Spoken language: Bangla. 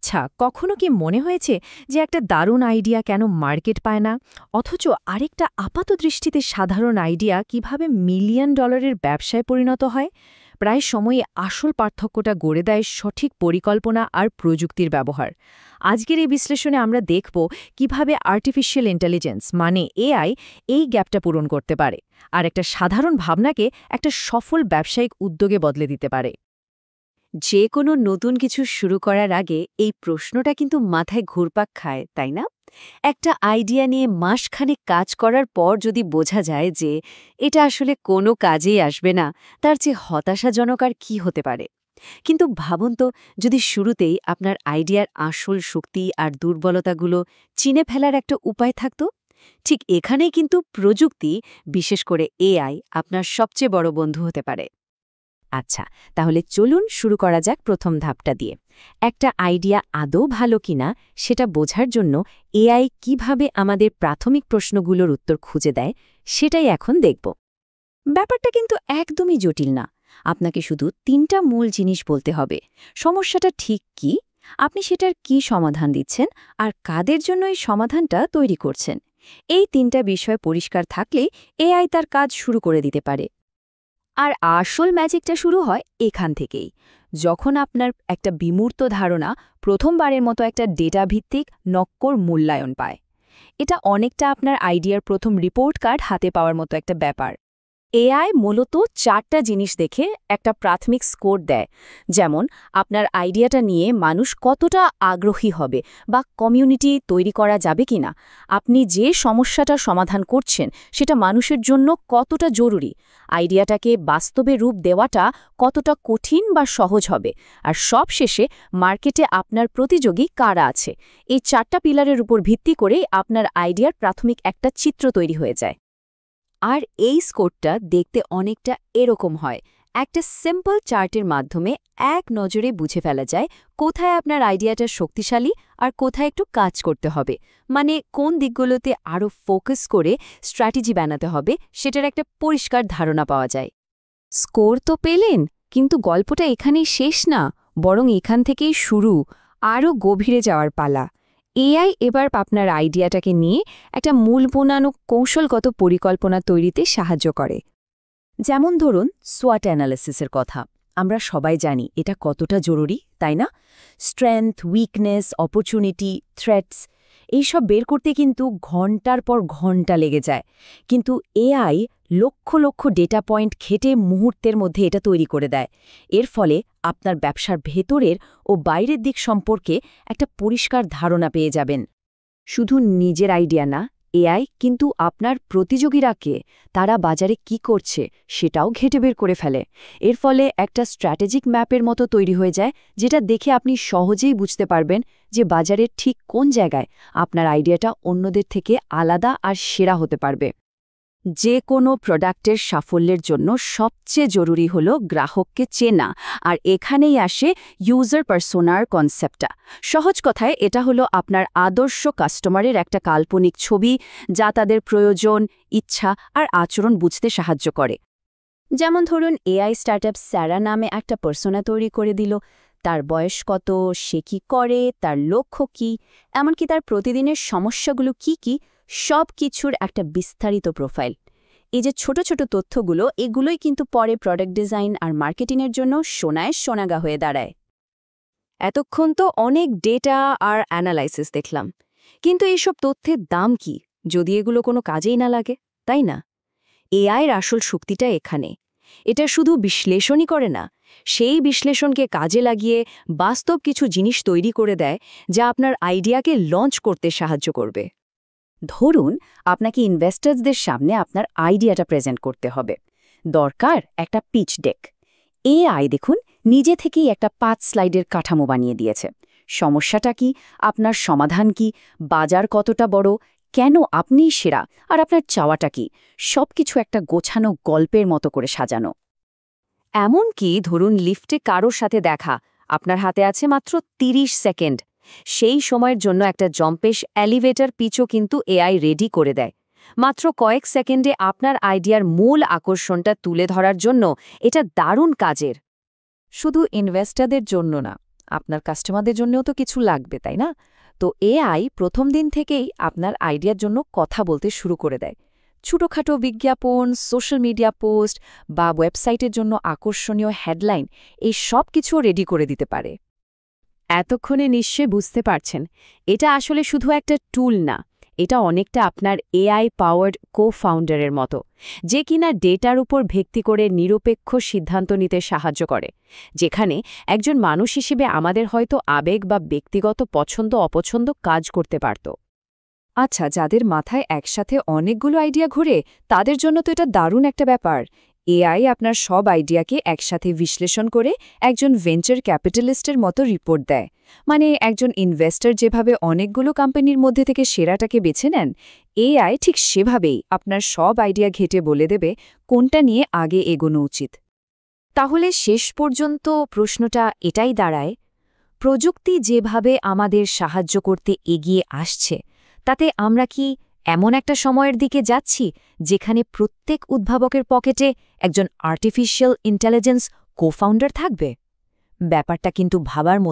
আচ্ছা, কখনো কি মনে হয়েছে যে একটা দারুণ আইডিয়া কেন মার্কেট পায় না, অথচ আরেকটা আপাতদৃষ্টিতে সাধারণ আইডিয়া কিভাবে মিলিয়ন ডলারের ব্যবসায় পরিণত হয়? প্রায় সময়ই আসল পার্থক্যটা গড়ে দেয় সঠিক পরিকল্পনা আর প্রযুক্তির ব্যবহার। আজকের এই বিশ্লেষণে আমরা দেখব কিভাবে আর্টিফিশিয়াল ইন্টেলিজেন্স মানে এআই এই গ্যাপটা পূরণ করতে পারে আর একটা সাধারণ ভাবনাকে একটা সফল ব্যবসায়িক উদ্যোগে বদলে দিতে পারে। যে কোনো নতুন কিছু শুরু করার আগে এই প্রশ্নটা কিন্তু মাথায় ঘুরপাক খায়, তাই না? একটা আইডিয়া নিয়ে মাসখানেক কাজ করার পর যদি বোঝা যায় যে এটা আসলে কোনো কাজেই আসবে না, তার চেয়ে হতাশাজনক আর কি হতে পারে। কিন্তু ভাবুন তো, যদি শুরুতেই আপনার আইডিয়ার আসল শক্তি আর দুর্বলতাগুলো চিনে ফেলার একটা উপায় থাকতো। ঠিক এখানেই কিন্তু প্রযুক্তি, বিশেষ করে এআই, আপনার সবচেয়ে বড় বন্ধু হতে পারে। আচ্ছা, তাহলে চলুন শুরু করা যাক প্রথম ধাপটা দিয়ে। একটা আইডিয়া আদৌ ভালো কিনা সেটা বোঝার জন্য এআই কিভাবে আমাদের প্রাথমিক প্রশ্নগুলোর উত্তর খুঁজে দেয়, সেটাই এখন দেখব। ব্যাপারটা কিন্তু একদমই জটিল না। আপনাকে শুধু ৩টা মূল জিনিস বলতে হবে। সমস্যাটা ঠিক কি, আপনি সেটার কি সমাধান দিচ্ছেন, আর কাদের জন্য এই সমাধানটা তৈরি করছেন। এই ৩টা বিষয় পরিষ্কার থাকলে এআই তার কাজ শুরু করে দিতে পারে। আর আসল ম্যাজিকটা শুরু হয় এখান থেকেই, যখন আপনার একটা বিমূর্ত ধারণা প্রথমবারের মতো একটা ডেটা ভিত্তিক নক্কর মূল্যায়ন পায়। এটা অনেকটা আপনার আইডিয়ার প্রথম রিপোর্ট কার্ড হাতে পাওয়ার মতো একটা ব্যাপার। এআই মূলত 4টা জিনিস দেখে একটা প্রাথমিক স্কোর দেয়, যেমন আপনার আইডিয়াটা নিয়ে মানুষ কতটা আগ্রহী হবে বা কমিউনিটি তৈরি করা যাবে কিনা, আপনি যে সমস্যাটা সমাধান করছেন সেটা মানুষের জন্য কতটা জরুরি, আইডিয়াটাকে বাস্তবে রূপ দেওয়াটা কতটা কঠিন বা সহজ হবে, আর সবশেষে মার্কেটে আপনার প্রতিযোগী কারা আছে। এই 4টা পিলারের উপর ভিত্তি করেই আপনার আইডিয়ার প্রাথমিক একটা চিত্র তৈরি হয়ে যায়। আর এই স্কোরটা দেখতে অনেকটা এরকম হয়। একটা সিম্পল চার্টের মাধ্যমে এক নজরে বুঝে ফেলা যায় কোথায় আপনার আইডিয়াটা শক্তিশালী আর কোথায় একটু কাজ করতে হবে, মানে কোন দিকগুলোতে আরও ফোকাস করে স্ট্র্যাটেজি বানাতে হবে, সেটার একটা পরিষ্কার ধারণা পাওয়া যায়। স্কোর তো পেলেন, কিন্তু গল্পটা এখানেই শেষ না, বরং এখান থেকেই শুরু আরও গভীরে যাওয়ার পালা। এআই এবার আপনার আইডিয়াটাকে নিয়ে একটা মূল বোনানো কৌশলগত পরিকল্পনা তৈরিতে সাহায্য করে। যেমন ধরুন সোয়াট অ্যানালিসিসের কথা। আমরা সবাই জানি এটা কতটা জরুরি, তাই না? স্ট্রেংথ, উইকনেস, অপরচুনিটি, থ্রেটস, এইসব বের করতে কিন্তু ঘন্টার পর ঘন্টা লেগে যায়। কিন্তু AI lakh lakh data point ঘেটে মুহূর্তের মধ্যে এটা তৈরি করে দেয়। এর ফলে আপনার ব্যবসার ভেতরের ও বাইরের দিক সম্পর্কে একটা পরিষ্কার ধারণা পেয়ে যাবেন। শুধু নিজের আইডিয়া না, এআই কিন্তু আপনার প্রতিযোগীরা কে, তারা বাজারে কি করছে সেটাও ঘেঁটে বের করে ফেলে। এর ফলে একটা স্ট্র্যাটেজিক ম্যাপের মতো তৈরি হয়ে যায়, যেটা দেখে আপনি সহজেই বুঝতে পারবেন যে বাজারের ঠিক কোন জায়গায় আপনার আইডিয়াটা অন্যদের থেকে আলাদা আর সেরা হতে পারবে। যে কোনো প্রোডাক্টের সাফল্যের জন্য সবচেয়ে জরুরি হল গ্রাহককে চেনা, আর এখানেই আসে ইউজার পার্সোনার কনসেপ্টটা। সহজ কথায় এটা হলো আপনার আদর্শ কাস্টমারের একটা কাল্পনিক ছবি, যা তাদের প্রয়োজন, ইচ্ছা আর আচরণ বুঝতে সাহায্য করে। যেমন ধরুন এআই স্টার্টআপ স্যারা নামে একটা পার্সোনা তৈরি করে দিল। তার বয়স কত, সে কী করে, তার লক্ষ্য কী, এমনকি তার প্রতিদিনের সমস্যাগুলো কি কি, সব কিছুর একটা বিস্তারিত প্রোফাইল। এই যে ছোট ছোট তথ্যগুলো, এগুলোই কিন্তু পরে প্রোডাক্ট ডিজাইন আর মার্কেটিংয়ের জন্য সোনায় সোনাগা হয়ে দাঁড়ায়। এতক্ষণ তো অনেক ডেটা আর অ্যানালাইসিস দেখলাম, কিন্তু এইসব তথ্যের দাম কি যদি এগুলো কোনো কাজেই না লাগে, তাই না? এআইয়ের আসল শক্তিটা এখানে। এটা শুধু বিশ্লেষণই করে না, সেই বিশ্লেষণকে কাজে লাগিয়ে বাস্তব কিছু জিনিস তৈরি করে দেয়, যা আপনার আইডিয়াকে লঞ্চ করতে সাহায্য করবে। ধরুন আপনাকে ইনভেস্টার্সদের সামনে আপনার আইডিয়াটা প্রেজেন্ট করতে হবে। দরকার একটা পিচ ডেক। এআই দেখুন নিজে থেকেই একটা 5 স্লাইডের কাঠামো বানিয়ে দিয়েছে। সমস্যাটা কি, আপনার সমাধান কি, বাজার কতটা বড়, কেন আপনিই সেরা, আর আপনার চাওয়াটা কি, সবকিছু একটা গোছানো গল্পের মতো করে সাজানো। এমনকি ধরুন লিফটে কারোর সাথে দেখা, আপনার হাতে আছে মাত্র 30 সেকেন্ড। সেই সময়ের জন্য একটা জম্পেশ এলিভেটর পিচও কিন্তু এআই রেডি করে দেয়। মাত্র কয়েক সেকেন্ডে আপনার আইডিয়ার মূল আকর্ষণটা তুলে ধরার জন্য এটা দারুণ কাজের। শুধু ইনভেস্টরদের জন্য না, আপনার কাস্টমারদের জন্যও তো কিছু লাগবে, তাই না? তো এআই প্রথম দিন থেকেই আপনার আইডিয়ার জন্য কথা বলতে শুরু করে দেয়। ছোটখাটো বিজ্ঞাপন, সোশ্যাল মিডিয়া পোস্ট বা ওয়েবসাইটের জন্য আকর্ষণীয় হেডলাইন এই সব কিছুও রেডি করে দিতে পারে। এতক্ষণে নিশ্চয় বুঝতে পারছেন, এটা আসলে শুধু একটা টুল না, এটা অনেকটা আপনার এআই পাওয়ার্ড কো-ফাউন্ডারের মতো, যে কিনা ডেটার উপর ভিত্তি করে নিরপেক্ষ সিদ্ধান্ত নিতে সাহায্য করে, যেখানে একজন মানুষ হিসেবে আমাদের হয়তো আবেগ বা ব্যক্তিগত পছন্দ অপছন্দ কাজ করতে পারত। আচ্ছা, যাদের মাথায় একসাথে অনেকগুলো আইডিয়া ঘুরে, তাদের জন্য তো এটা দারুণ একটা ব্যাপার। এআই আপনার সব আইডিয়াকে একসাথে বিশ্লেষণ করে একজন ভেঞ্চার ক্যাপিটালিস্টের মতো রিপোর্ট দেয়। মানে একজন ইনভেস্টর যেভাবে অনেকগুলো কোম্পানির মধ্যে থেকে সেরাটাকে বেছে নেন, এআই ঠিক সেভাবেই আপনার সব আইডিয়া ঘেটে বলে দেবে কোনটা নিয়ে আগে এগোনো উচিত। তাহলে শেষ পর্যন্ত প্রশ্নটা এটাই দাঁড়ায়, প্রযুক্তি যেভাবে আমাদের সাহায্য করতে এগিয়ে আসছে, তাতে আমরা কি এমন একটা সময়ের দিকে যাচ্ছি যেখানে প্রত্যেক উদ্ভাবকের পকেটে একজন আর্টিফিশিয়াল ইন্টেলিজেন্স কো-ফাউন্ডার থাকবে? ব্যাপারটা কিন্তু ভাবার মতো।